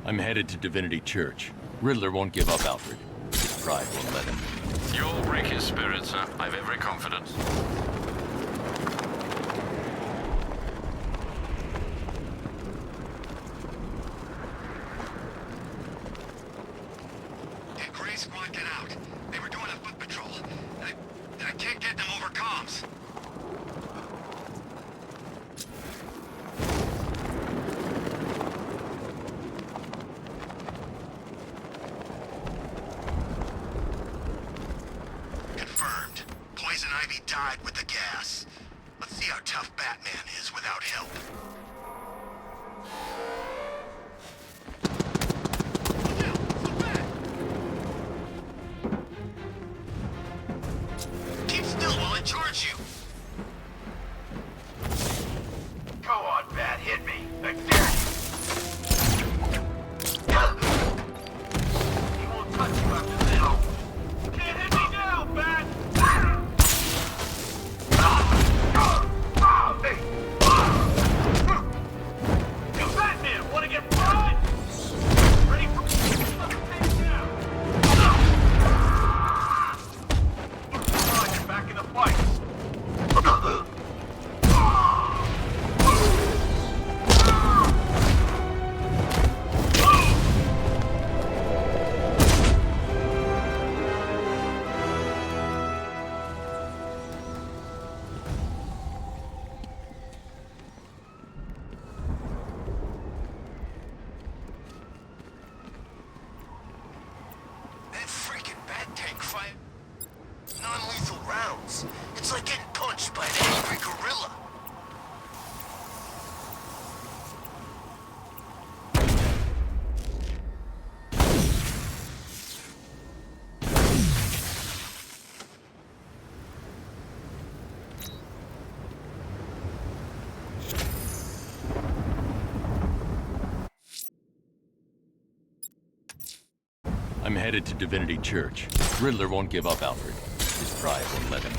I'm headed to Divinity Church. Riddler won't give up Alfred. His pride won't let him. You'll break his spirit, sir. I've every confidence. Did Gray Squad get out? They were doing a foot patrol. I can't get them over comms. Confirmed. Poison Ivy died with the gas. Let's see how tough Batman is without help. Keep still while I charge you. Go on, Bat, hit me. I dare you. He won't touch you after this. Can't hit me now, Bat. You Batman, wanna get fried? Ready for now. You're back in the fight. That freaking bat tank fight. Non-lethal rounds. It's like getting punched by an angry gorilla. I'm headed to Divinity Church. Riddler won't give up Alfred. His pride won't let him.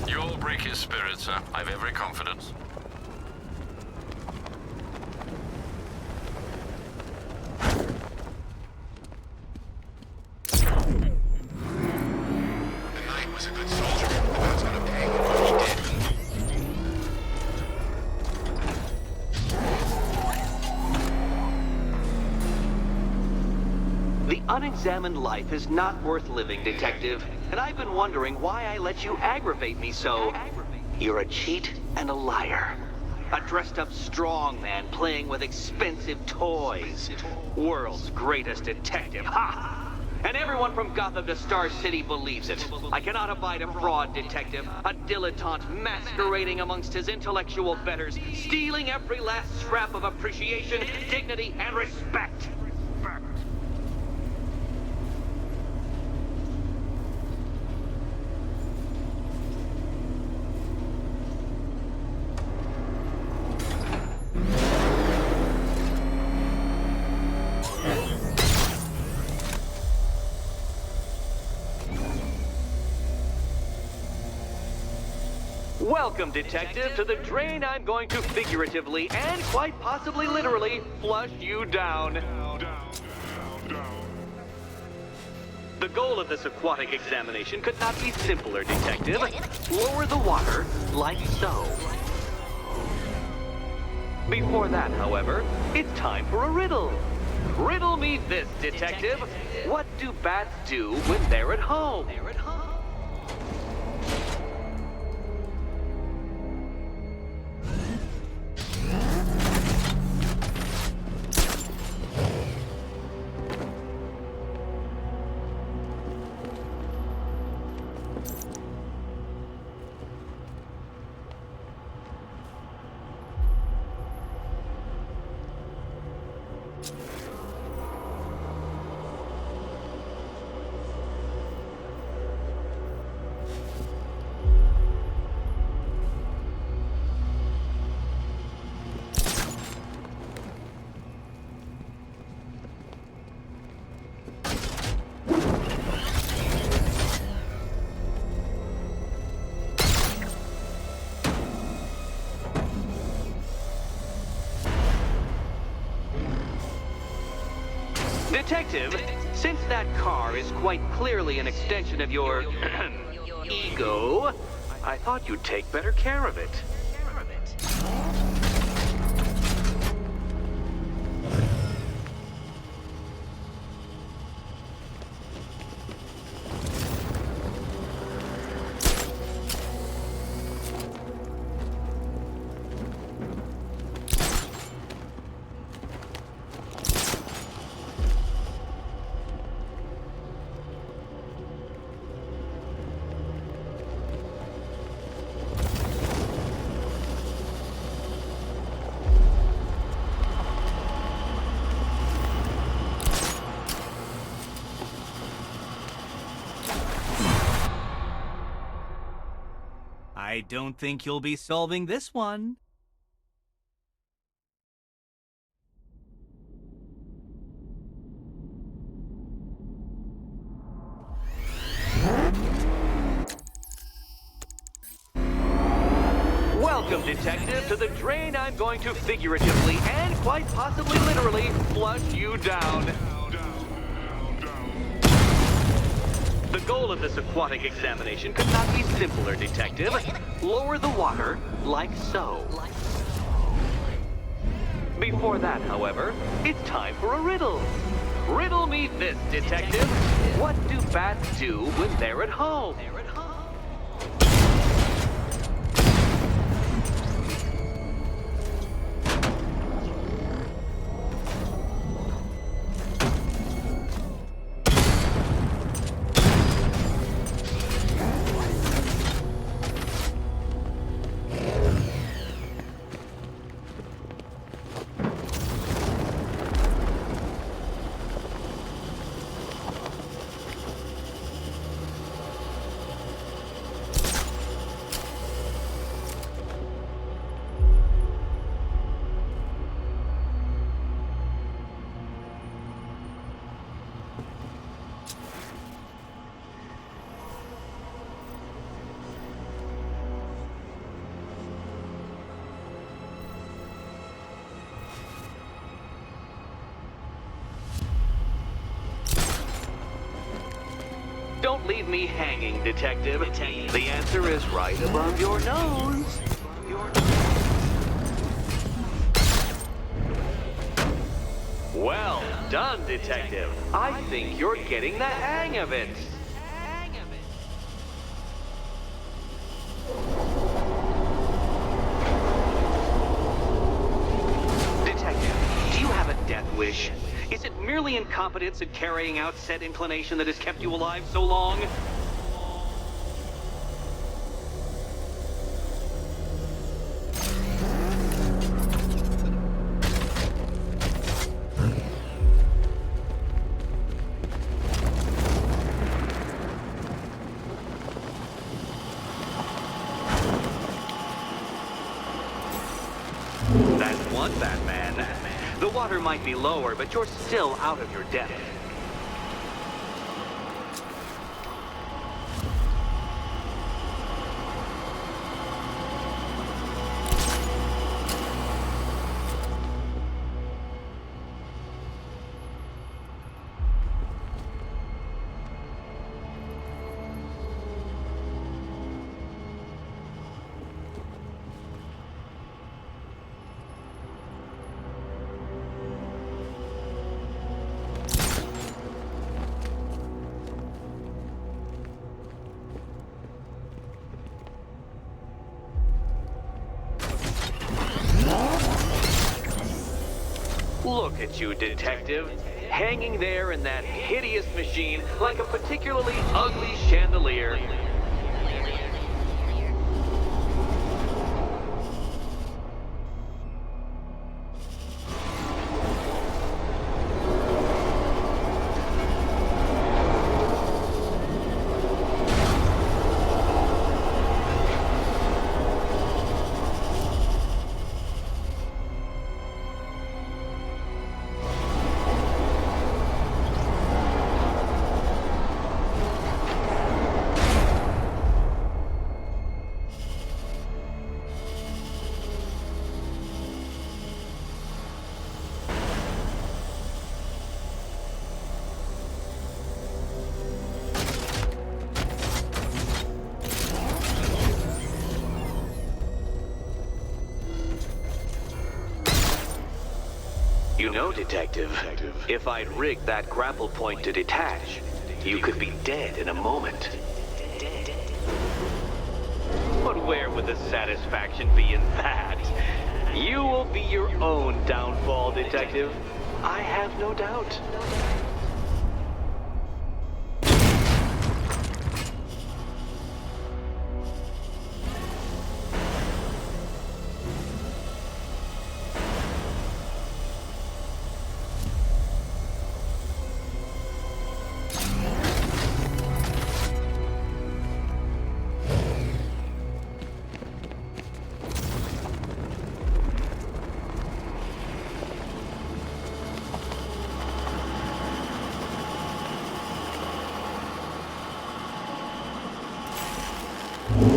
You'll break his spirit, sir. I've every confidence. The Knight was a good soldier, but that's gonna pay for what he did. The unexamined life is not worth living, Detective. And I've been wondering why I let you aggravate me so. You're a cheat and a liar. A dressed-up strongman playing with expensive toys. World's greatest detective, ha! And everyone from Gotham to Star City believes it. I cannot abide a fraud detective, a dilettante masquerading amongst his intellectual betters, stealing every last scrap of appreciation, dignity, and respect. Welcome, Detective, to the drain I'm going to figuratively and quite possibly literally flush you down. The goal of this aquatic examination could not be simpler, Detective. Lower the water, like so. Before that, however, it's time for a riddle. Riddle me this, Detective. What do bats do when they're at home? Detective, since that car is quite clearly an extension of your ego, I thought you'd take better care of it. I don't think you'll be solving this one. Welcome, Detective, to the drain I'm going to figuratively and quite possibly literally flush you down. The goal of this aquatic examination could not be simpler, Detective. Lower the water, like so. Before that, however, it's time for a riddle. Riddle me this, Detective. What do bats do when they're at home? Don't leave me hanging, Detective. The answer is right above your nose. Well done, Detective. I think you're getting the hang of it. Detective, do you have a death wish? Is it merely incompetence in carrying out said inclination that has kept you alive so long? That's one Batman. The water might be lower, but you're still out of your depth. Look at you, Detective. Hanging there in that hideous machine like a particularly ugly chandelier. know, Detective, if I'd rigged that grapple point to detach, you could be dead in a moment. But where would the satisfaction be in that? You will be your own downfall, Detective. I have no doubt.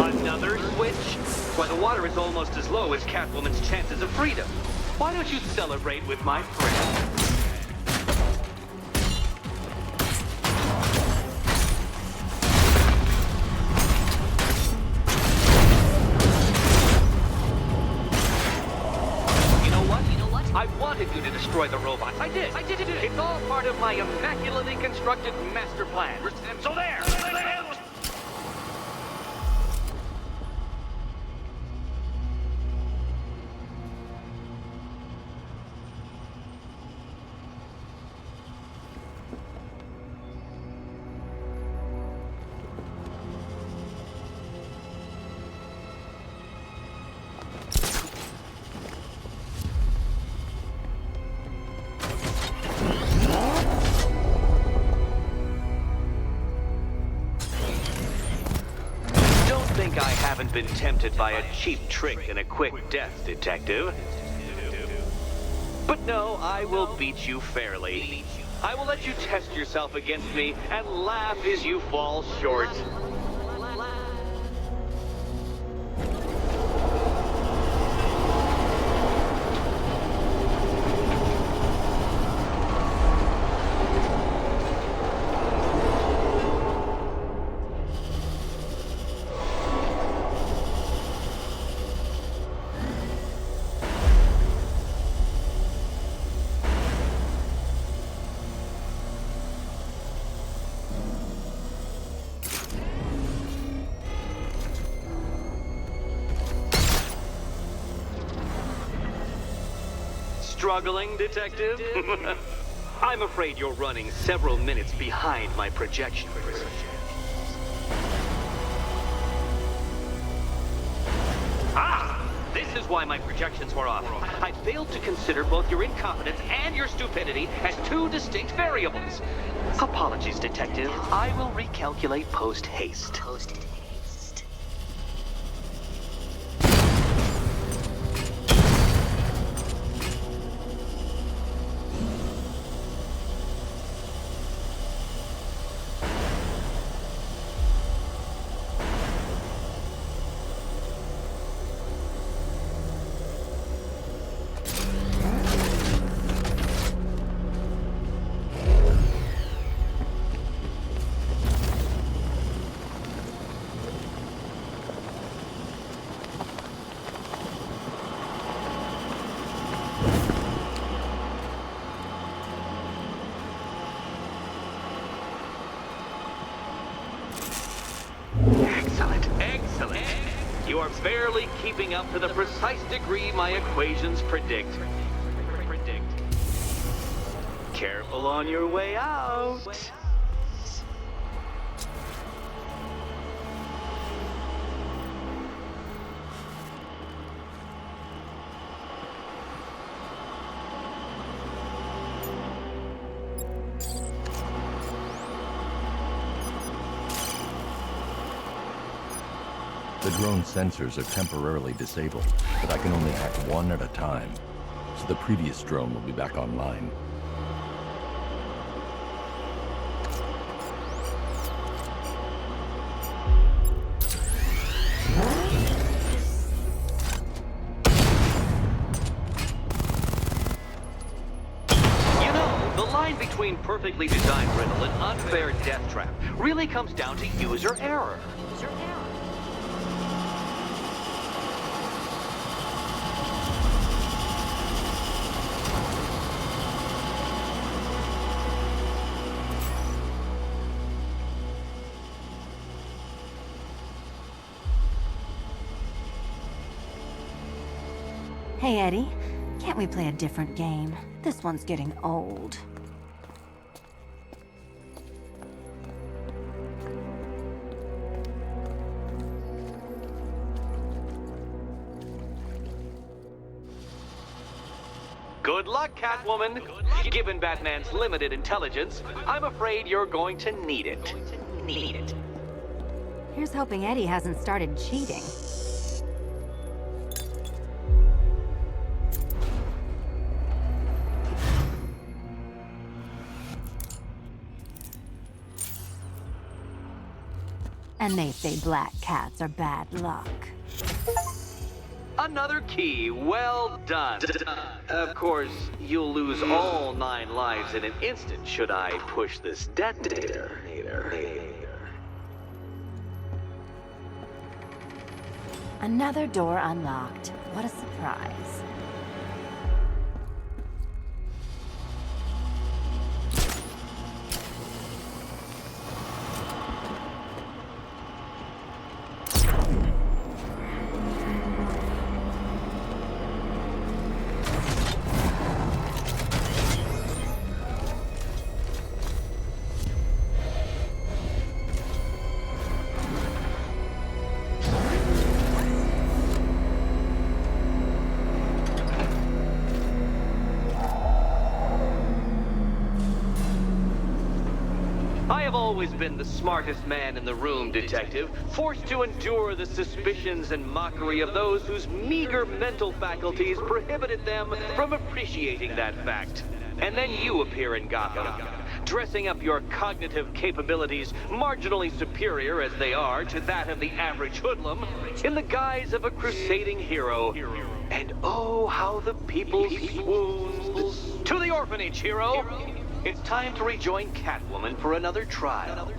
Another switch? Why, the water is almost as low as Catwoman's chances of freedom. Why don't you celebrate with my friend? You know what? I wanted you to destroy the robots. I did. It's all part of my immaculately constructed master plan. So there! I haven't been tempted by a cheap trick and a quick death, Detective. But no, I will beat you fairly. I will let you test yourself against me and laugh as you fall short. Struggling, Detective? I'm afraid you're running several minutes behind my projections. This is why my projections were off. I failed to consider both your incompetence and your stupidity as two distinct variables. Apologies, Detective. I will recalculate post-haste. Excellent. You are barely keeping up to the precise degree my equations predict. Careful on your way out. The drone sensors are temporarily disabled, but I can only hack one at a time, so the previous drone will be back online. You know, the line between perfectly designed riddle and unfair death trap really comes down to user error. Hey, Eddie. Can't we play a different game? This one's getting old. Good luck, Catwoman. Given Batman's limited intelligence, I'm afraid you're going to need it. Here's hoping Eddie hasn't started cheating. And they say black cats are bad luck. Another key. Well done. Of course, you'll lose all 9 lives in an instant should I push this detonator. Another door unlocked. What a surprise. I have always been the smartest man in the room, Detective, forced to endure the suspicions and mockery of those whose meager mental faculties prohibited them from appreciating that fact. And then you appear in Gotham, dressing up your cognitive capabilities marginally superior as they are to that of the average hoodlum, in the guise of a crusading hero. And oh, how the people swooned. To the orphanage, hero! It's time to rejoin Catwoman for another trial.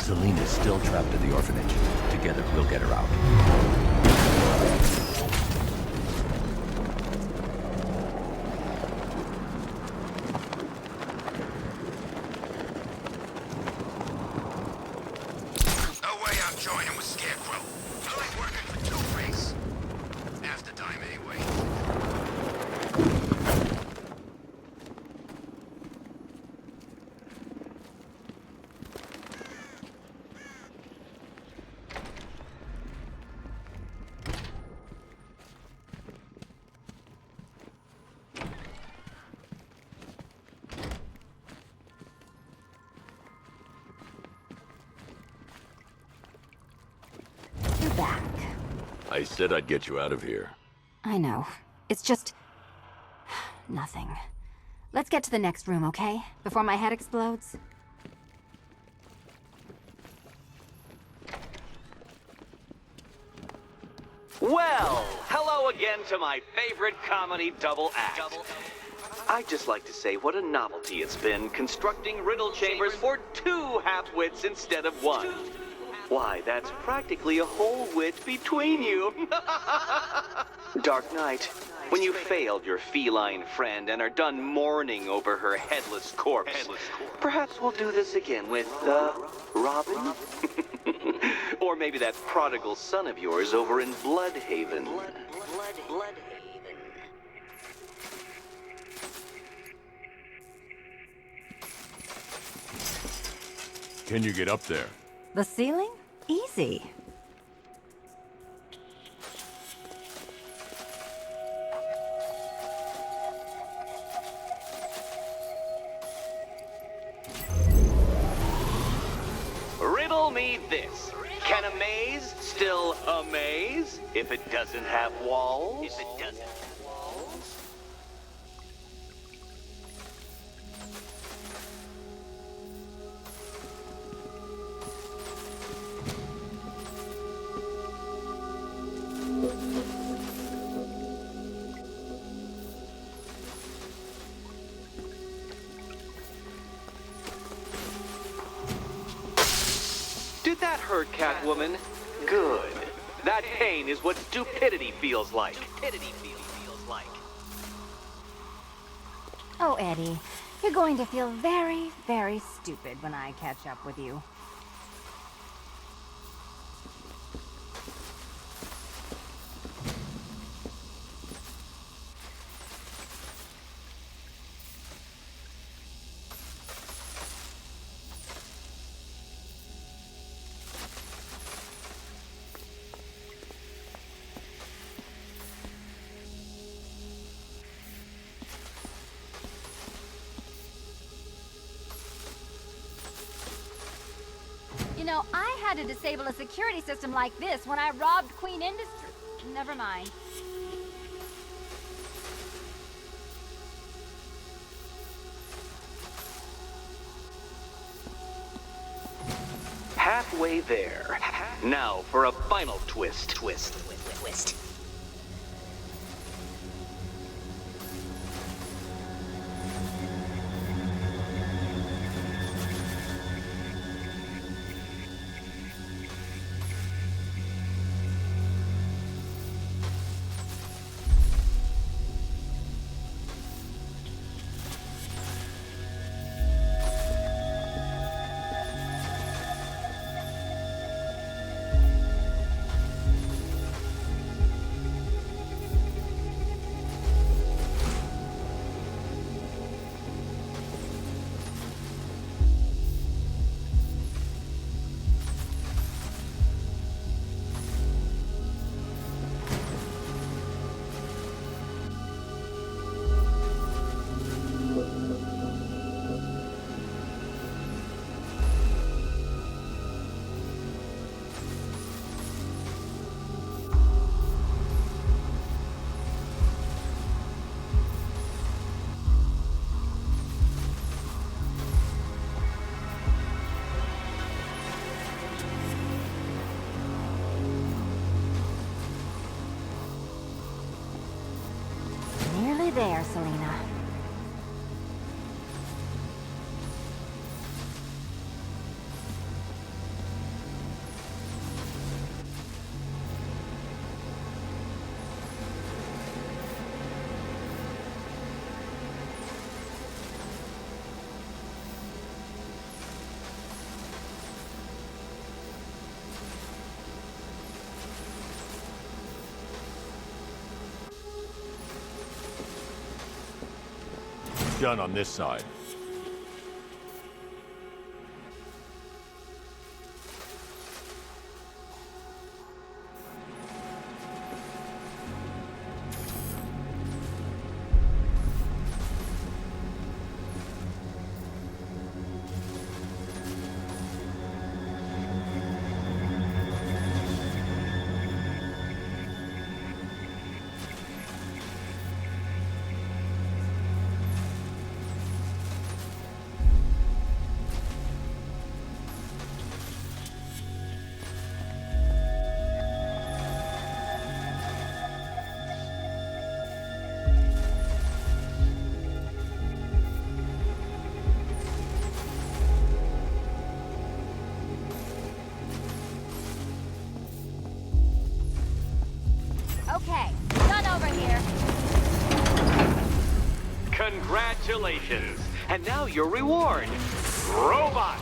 Selena's still trapped at the orphanage. Together, we'll get her out. No way I'm joining with Scarecrow. I like working for Two-Face. Half the time, anyway. You're back. I said I'd get you out of here. I know. It's just... nothing. Let's get to the next room, okay? Before my head explodes. Well, hello again to my favorite comedy double act. I'd just like to say what a novelty it's been constructing riddle chambers for 2 half-wits instead of 1. Why, that's practically a whole wit between you. Dark Knight, when you failed your feline friend and are done mourning over her headless corpse, perhaps we'll do this again with, Robin? Or maybe that prodigal son of yours over in Bloodhaven. Can you get up there? The ceiling? Easy. Riddle me this. Can a maze still amaze if it doesn't have walls? That hurt, Catwoman. Good. That pain is what stupidity feels like. Oh, Eddie, you're going to feel very, very stupid when I catch up with you. You know, I had to disable a security system like this when I robbed Queen Industry. Never mind. Halfway there. Now for a final twist. Nearly there, Selena. Done on this side. Okay, done over here. Congratulations. And now your reward. Robot.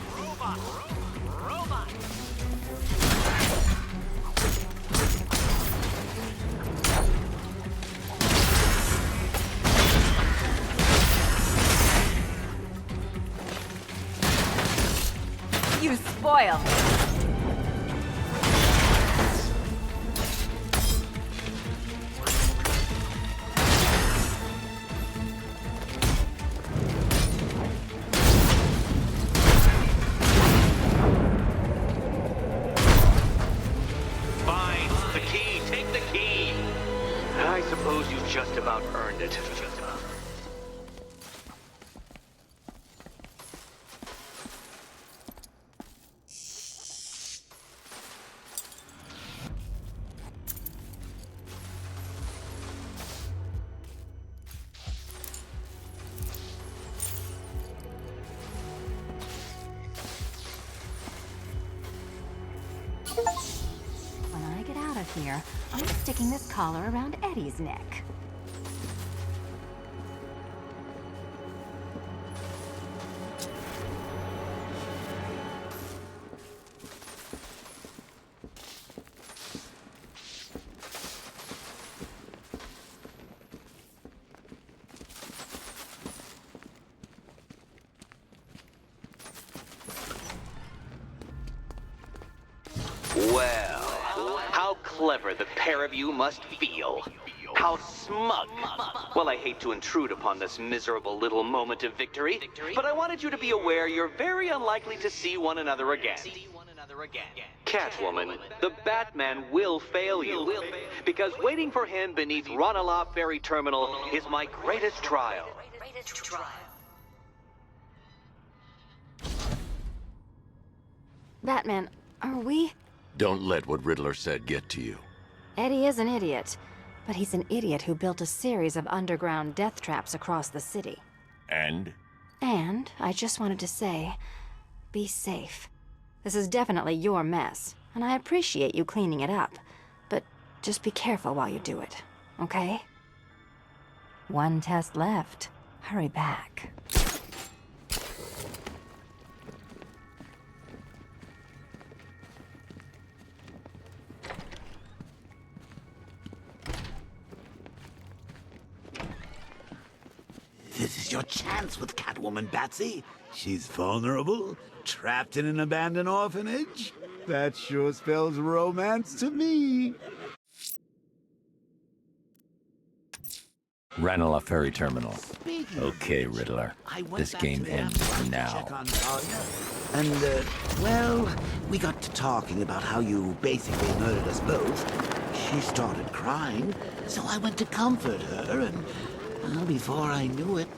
You spoiled me. Fine. The key. Take the key. I suppose you just about earned it. here, I'm sticking this collar around Eddie's neck. Well, how clever the pair of you must feel. How smug. Well, I hate to intrude upon this miserable little moment of victory, but I wanted you to be aware you're very unlikely to see one another again. Catwoman, the Batman will fail you, because waiting for him beneath Ranelagh Ferry Terminal is my greatest trial. Batman, are we? Don't let what Riddler said get to you. Eddie is an idiot, but he's an idiot who built a series of underground death traps across the city. And? And I just wanted to say, be safe. This is definitely your mess, and I appreciate you cleaning it up, but just be careful while you do it, okay? One test left. Hurry back. This is your chance with Catwoman, Batsy. She's vulnerable, trapped in an abandoned orphanage. That sure spells romance to me. Ranelagh Ferry Terminal. Okay, Riddler. This game ends now. And, well, we got to talking about how you basically murdered us both. She started crying, so I went to comfort her, and, well, before I knew it...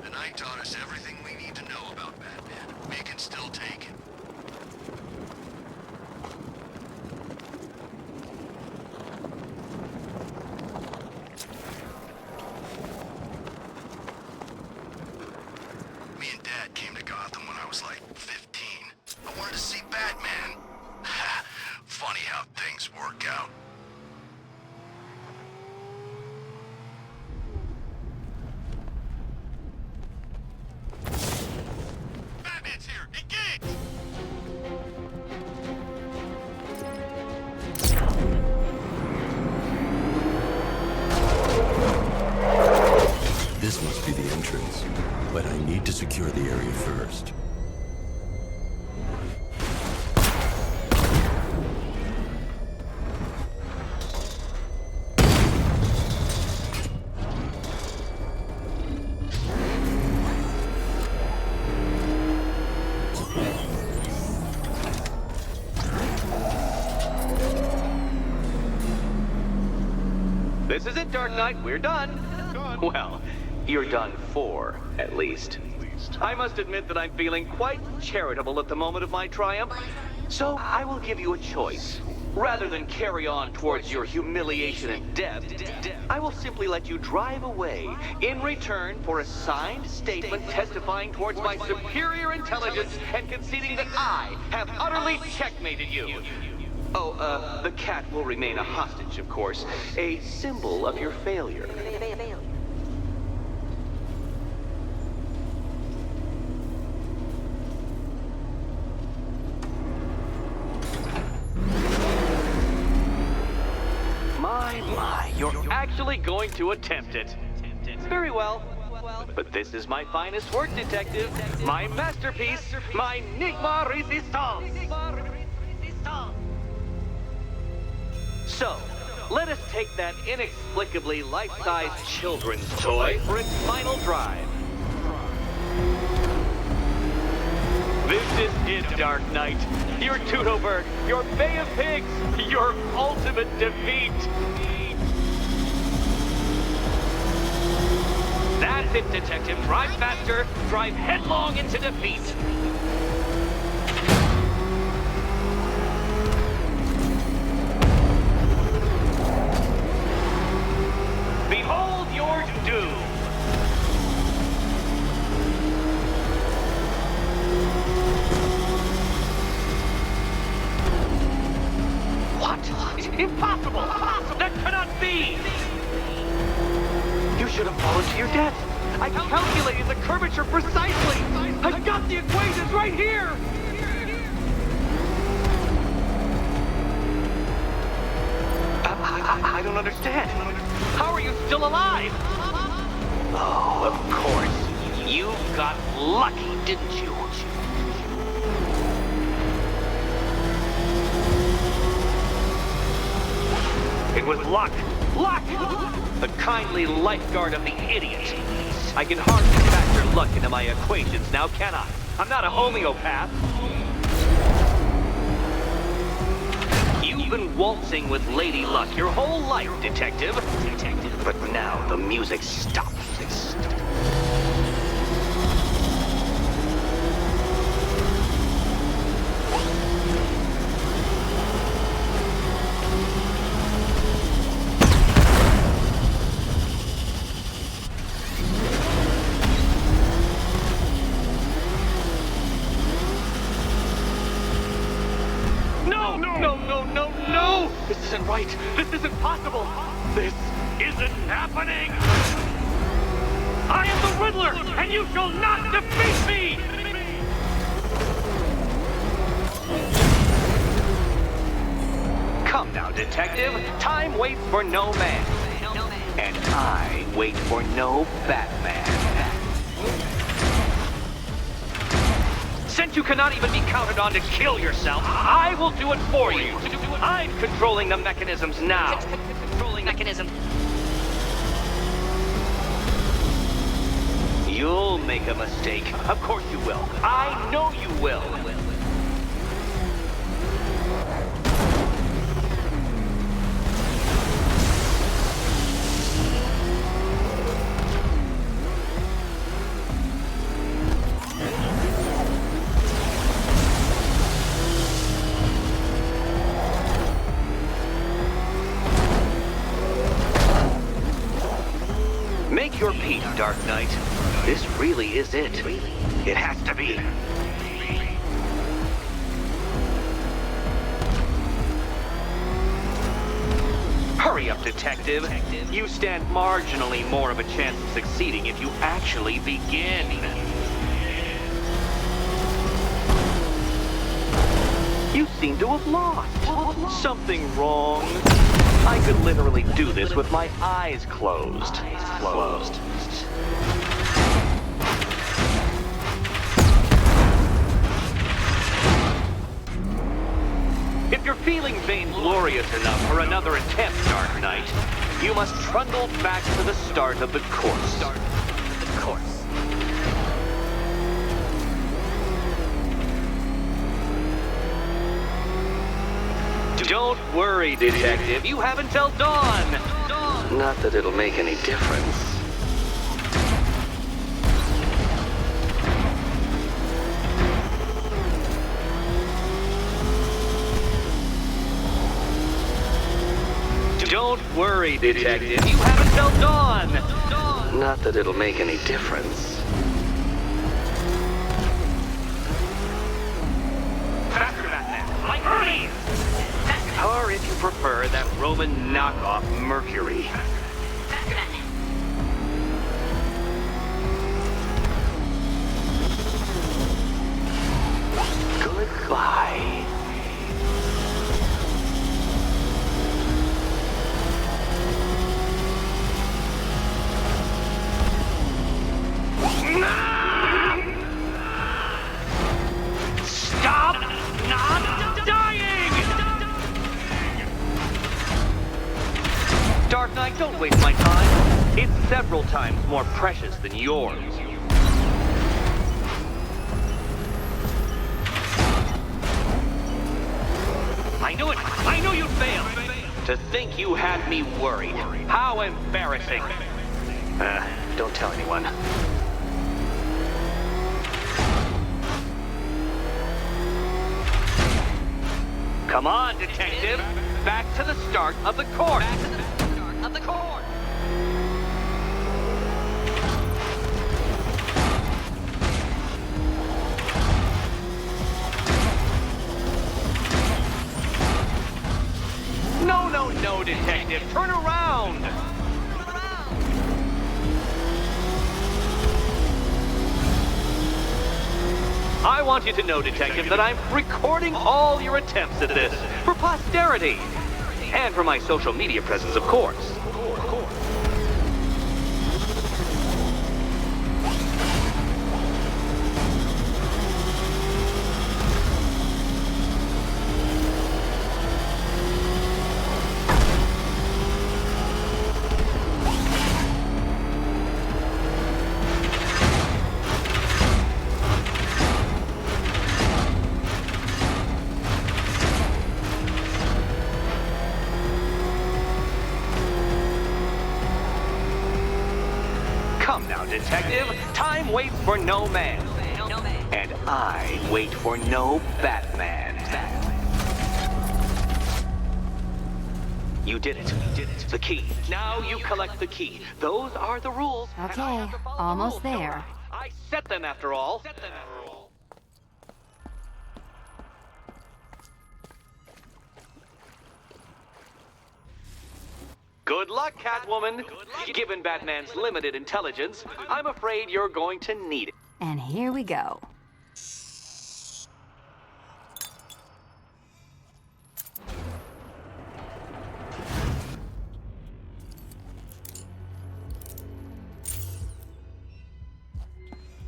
The Knight taught us everything we need to know about Batman. We can still take it. Me and Dad came to Gotham when I was like 15. I wanted to see Batman. Funny how things work out. Batman's here! Engage! This must be the entrance, but I need to secure the area first. This is it, Dark Knight. We're done. Well, you're done for, at least. I must admit that I'm feeling quite charitable at the moment of my triumph, so I will give you a choice. Rather than carry on towards your humiliation and death, I will simply let you drive away in return for a signed statement testifying towards my superior intelligence and conceding that I have utterly checkmated you. Oh, the cat will remain a hostage, of course, a symbol of your failure. My, you're actually going to attempt it. Very well. But this is my finest work, Detective. My masterpiece, my Nigma Resistance. So, let us take that inexplicably life-sized children's toy for its final drive. This is it, Dark Knight. Your Teutoburg, your Bay of Pigs, your ultimate defeat. That's it, Detective. Drive faster, drive headlong into defeat. Behold your doom. Impossible! That cannot be! You should have fallen to your death. I calculated the curvature precisely. I've got the equations right here. I don't understand. How are you still alive? Oh, of course. You got lucky, didn't you? It was luck. Luck! The kindly lifeguard of the idiot. I can hardly factor luck into my equations now, can I? I'm not a homeopath. You've been waltzing with Lady Luck your whole life, Detective. But now the music stops. No! This isn't right. This isn't possible. This isn't happening. I am the Riddler, and you shall not defeat me! Come now, Detective. Time waits for no man. And I wait for no Batman. Since you cannot even be counted on to kill yourself, I will do it for you. I'm controlling the mechanisms now. Controlling mechanism. You'll make a mistake. Of course you will. I know you will. Make your peace, Dark Knight. This really is it. It has to be. Hurry up, Detective. You stand marginally more of a chance of succeeding if you actually begin. You seem to have lost. Something wrong? I could literally do this with my eyes closed. If you're feeling vainglorious enough for another attempt, Dark Knight, you must trundle back to the start of the course. Don't worry, Detective. You have until dawn. Not that it'll make any difference. Don't worry, Detective. You have until dawn. Not that it'll make any difference. Faster, Batman. Like Hermes! Or if you prefer, that Roman knockoff Mercury. Goodbye. Stop not dying! Dark Knight, don't waste my time. It's several times more precious than yours. I knew it! I knew you'd fail! To think you had me worried. How embarrassing. Don't tell anyone. Come on, Detective! Back to the start of the course! No! detective! Turn around! I want you to know, detective, that I'm recording all your attempts at this for posterity. And for my social media presence, of course. Detective, time waits for no man. And I wait for no Batman. You did it. The key. Now you collect the key. Those are the rules. Okay, almost there. I set them after all. Good luck, Catwoman. Given Batman's limited intelligence, I'm afraid you're going to need it. And here we go.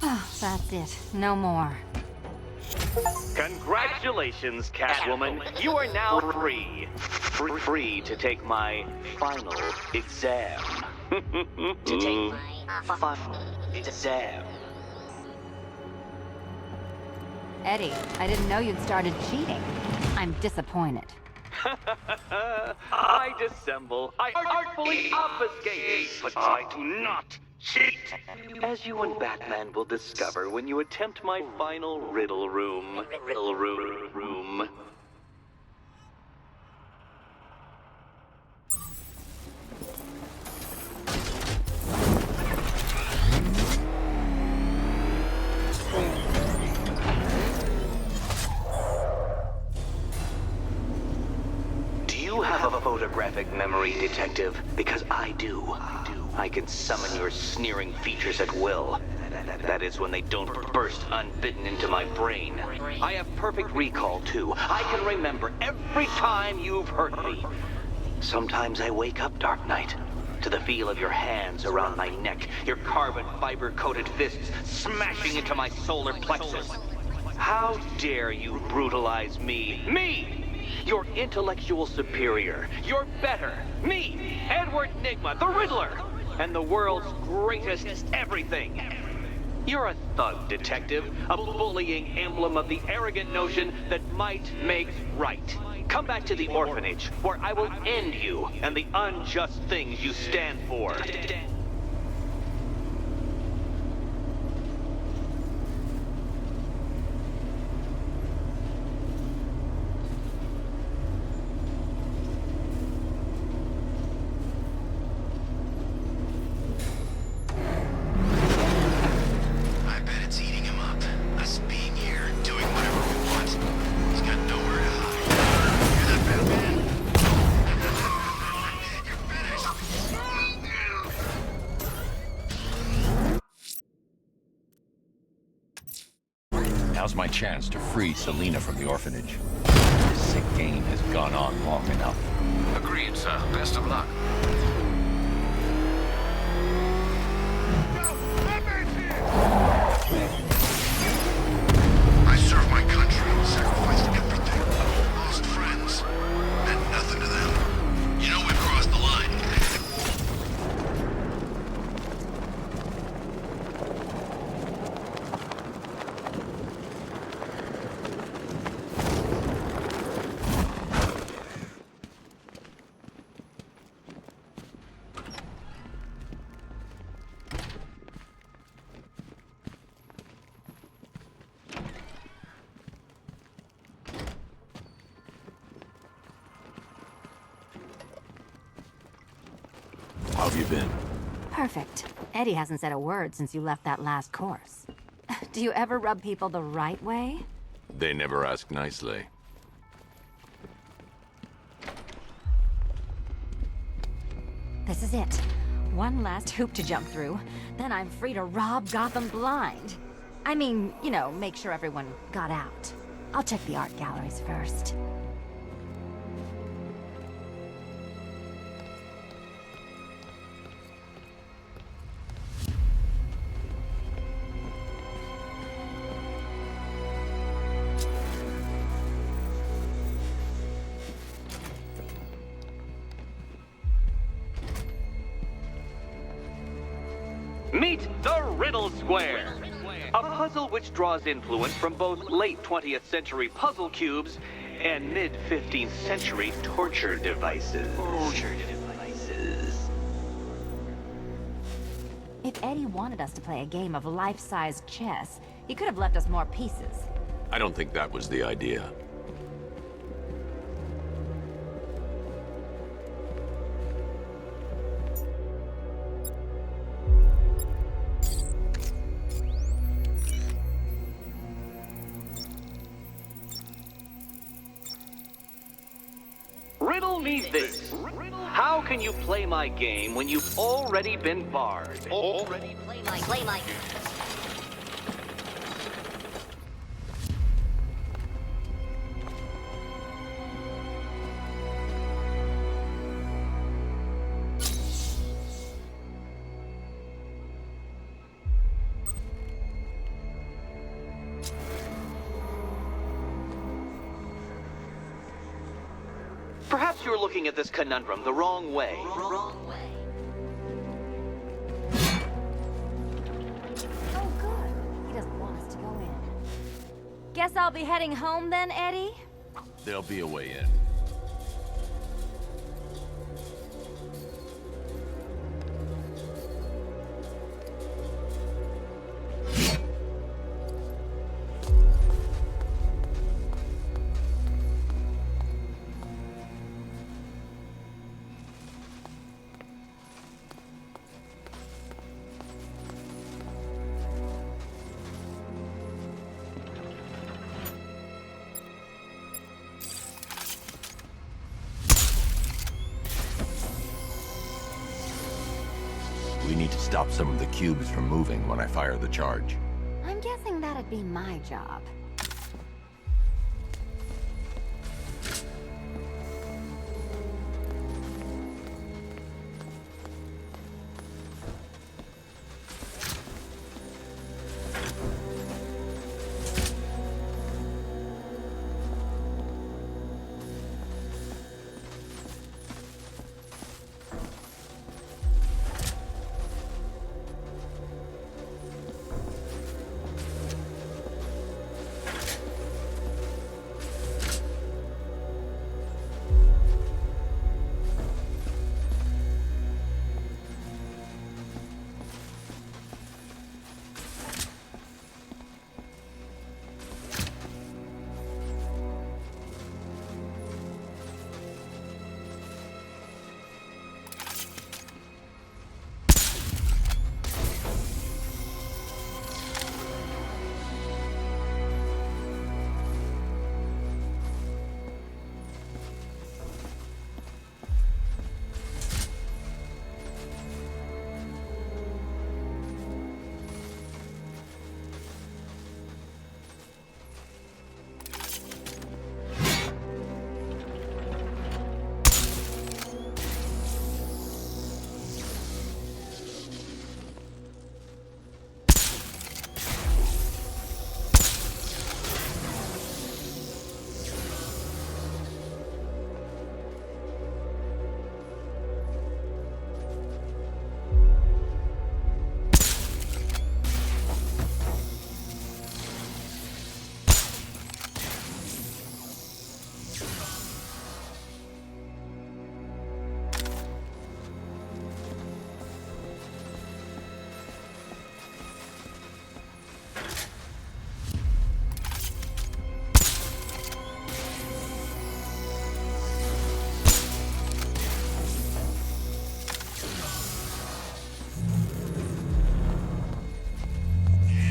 Oh, that's it. No more. Congratulations, Catwoman. You are now free. Free to take my final exam. To take my final exam. Eddie, I didn't know you'd started cheating. I'm disappointed. I dissemble. I artfully obfuscate. But I do not cheat. As you and Batman will discover when you attempt my final riddle room. Do you have a photographic memory, detective? Because I do. I can summon your sneering features at will. That is when they don't burst unbidden into my brain. I have perfect recall, too. I can remember every time you've hurt me. Sometimes I wake up, Dark Knight, to the feel of your hands around my neck, your carbon fiber-coated fists smashing into my solar plexus. How dare you brutalize me? Me! Your intellectual superior. You're better. Me, Edward Nygma, the Riddler, and the world's greatest everything. You're a thug, detective, a bullying emblem of the arrogant notion that might makes right. Come back to the orphanage, where I will end you and the unjust things you stand for. Now's my chance to free Selina from the orphanage. This sick game has gone on long enough. Agreed, sir. Best of luck. I served my country, sacrificed everything, lost friends, meant nothing to them. You know we've crossed the line. How have you been? Perfect. Eddie hasn't said a word since you left that last course. Do you ever rub people the right way? They never ask nicely. This is it. One last hoop to jump through. Then I'm free to rob Gotham blind. I mean, you know, make sure everyone got out. I'll check the art galleries first. Meet the Riddle Square, a puzzle which draws influence from both late 20th century puzzle cubes and mid 15th century torture devices. If Eddie wanted us to play a game of life-size chess, he could have left us more pieces. I don't think that was the idea. Riddle me this. How can you play my game when you've already been barred? Play my. Perhaps you're looking at this conundrum the wrong way. Oh, good. He doesn't want us to go in. Guess I'll be heading home then, Eddie? There'll be a way in. We need to stop some of the cubes from moving when I fire the charge. I'm guessing that'd be my job.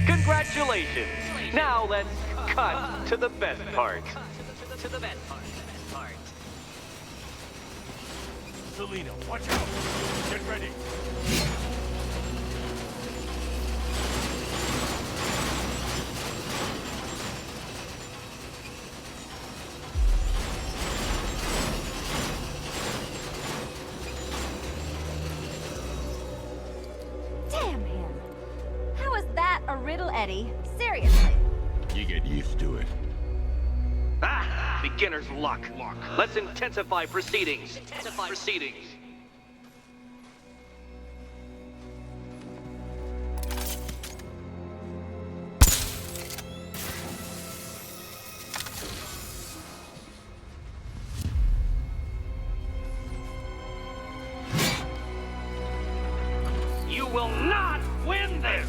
Congratulations! Now let's cut to the best part. Selena, watch out! Get ready! Damn him. How is that a riddle, Eddie? Seriously. You get used to it. Ah! Beginner's luck. Let's intensify proceedings. You will not win this!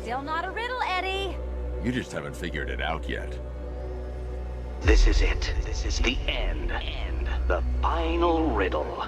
Still not a riddle, Eddie. You just haven't figured it out yet. This is it. This is the end. The final riddle.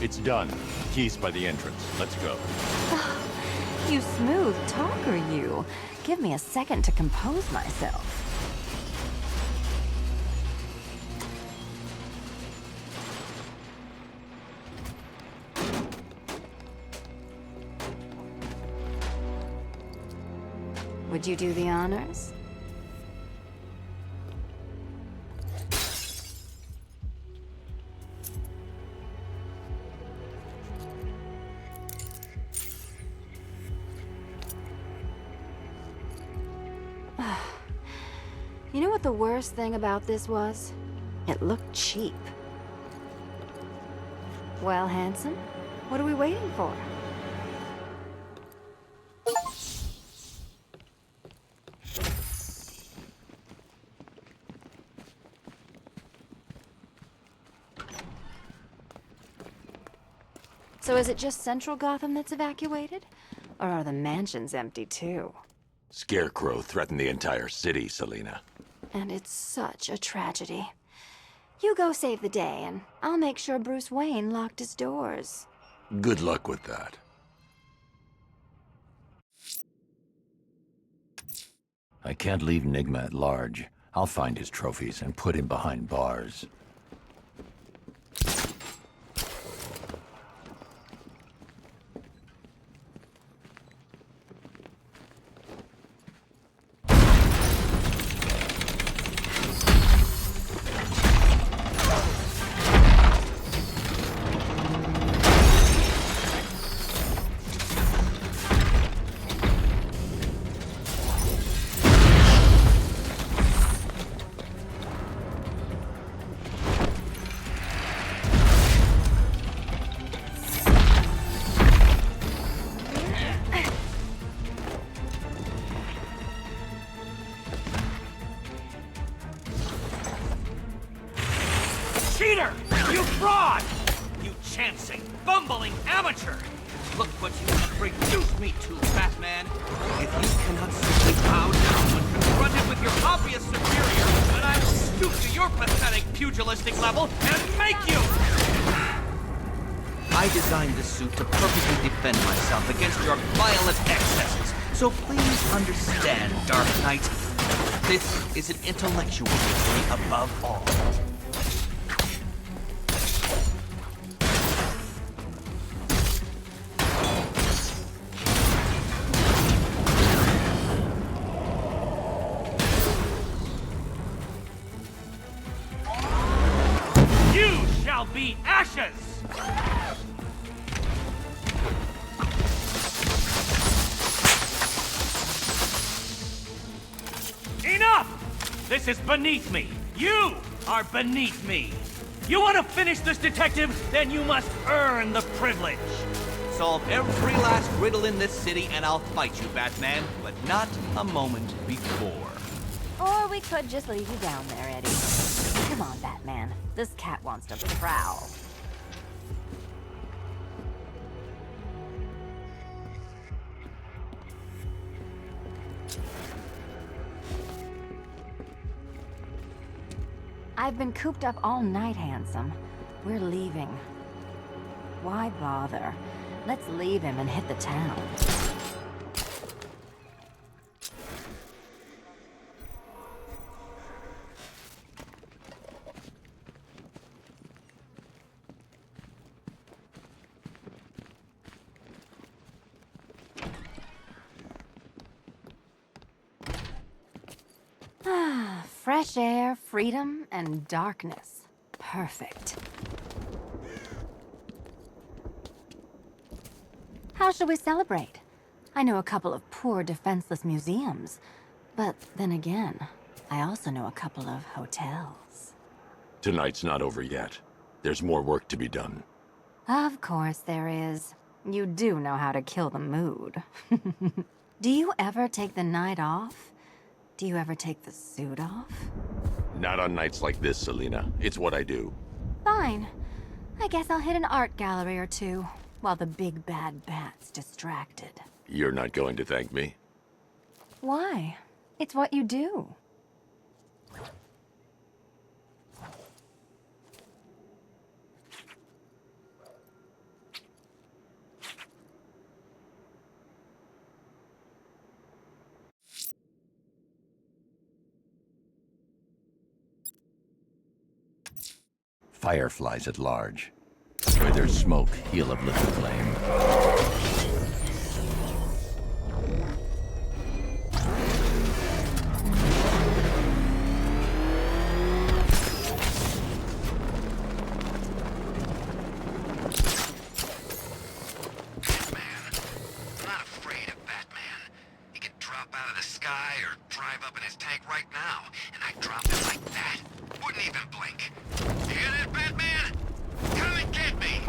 It's done. Keys by the entrance. Let's go. You smooth talker, you. Give me a second to compose myself. Would you do the honors? You know what the worst thing about this was? It looked cheap. Well, handsome, what are we waiting for? So is it just Central Gotham that's evacuated? Or are the mansions empty too? Scarecrow threatened the entire city, Selina. And it's such a tragedy. You go save the day, and I'll make sure Bruce Wayne locked his doors. Good luck with that. I can't leave Nigma at large. I'll find his trophies and put him behind bars. Cheater! You fraud! You chancing, bumbling amateur! Look what you have reduced me to, Batman! If you cannot simply bow down when confronted with your obvious superior, then I will stoop to your pathetic pugilistic level and make you! I designed this suit to perfectly defend myself against your violent excesses, so please understand, Dark Knight. This is an intellectual victory above all. Be ashes! Enough! This is beneath me. You are beneath me. You want to finish this, detective? Then you must earn the privilege. Solve every last riddle in this city and I'll fight you, Batman, but not a moment before. Or we could just leave you down there, Eddie. Come on, Batman. This cat wants to prowl. I've been cooped up all night, handsome. We're leaving. Why bother? Let's leave him and hit the town. Fresh air, freedom, and darkness. Perfect. How shall we celebrate? I know a couple of poor, defenseless museums. But then again, I also know a couple of hotels. Tonight's not over yet. There's more work to be done. Of course there is. You do know how to kill the mood. Do you ever take the night off? Do you ever take the suit off? Not on nights like this, Selina. It's what I do. Fine. I guess I'll hit an art gallery or two, while the big bad bat's distracted. You're not going to thank me? Why? It's what you do. fireflies at large. Where there's smoke, he'll have lit the flame. I'm not afraid of Batman. He could drop out of the sky or drive up in his tank right now, and I'd drop him like that. Wouldn't even blink. You hear that, Batman? Come and get me!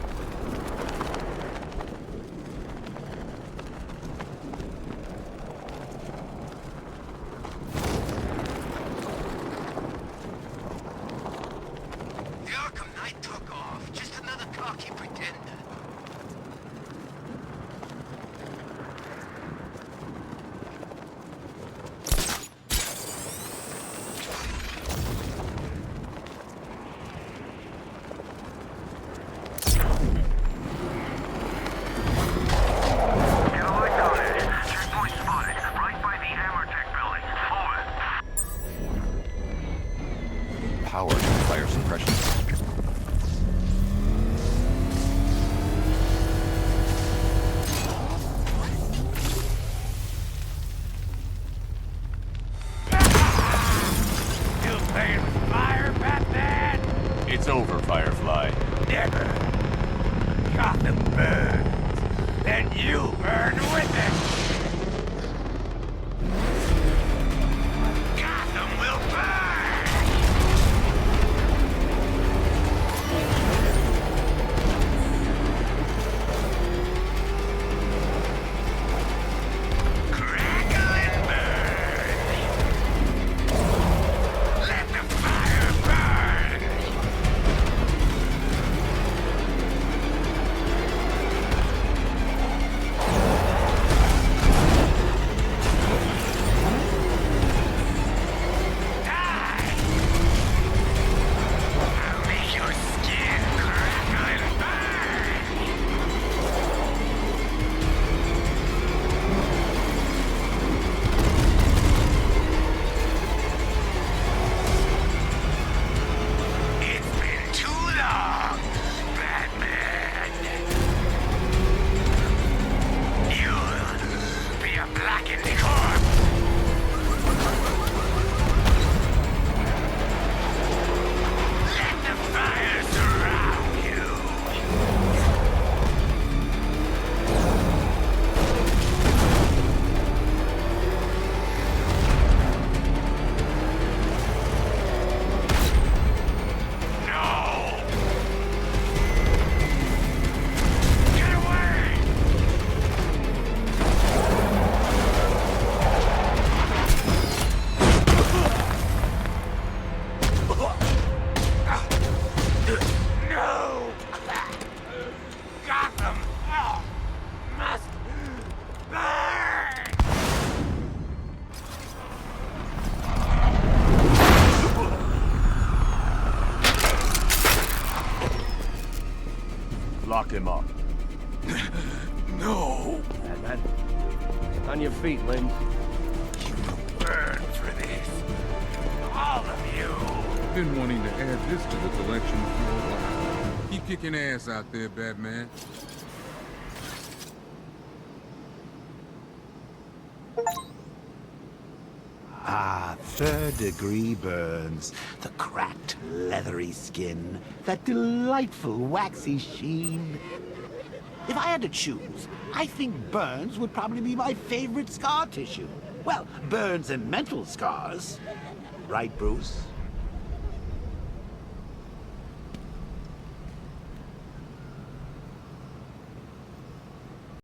The Arkham Knight took off. Just another cocky pretender. Power and fire suppression. Still playing with fire, Batman? It's over, Firefly. Never. Gotham burns. Then you burn with it. Gotham will burn! Crackle and burn! Let the fire burn! Die! I'll make your skin crackle and burn! It's been too long, Batman. You'll be a blackened corpse. Let the fire surround you. No! Get away! No! Gotham must burn! Lock him up. No! Batman. On your feet, Lynn. You will burn for this. All of you. Been wanting to add this to the collection for a while. Keep kicking ass out there, Batman. Ah, third-degree burns. The cracked, leathery skin. That delightful, waxy sheen. If I had to choose, I think burns would probably be my favorite scar tissue. Well, burns and mental scars. Right, Bruce?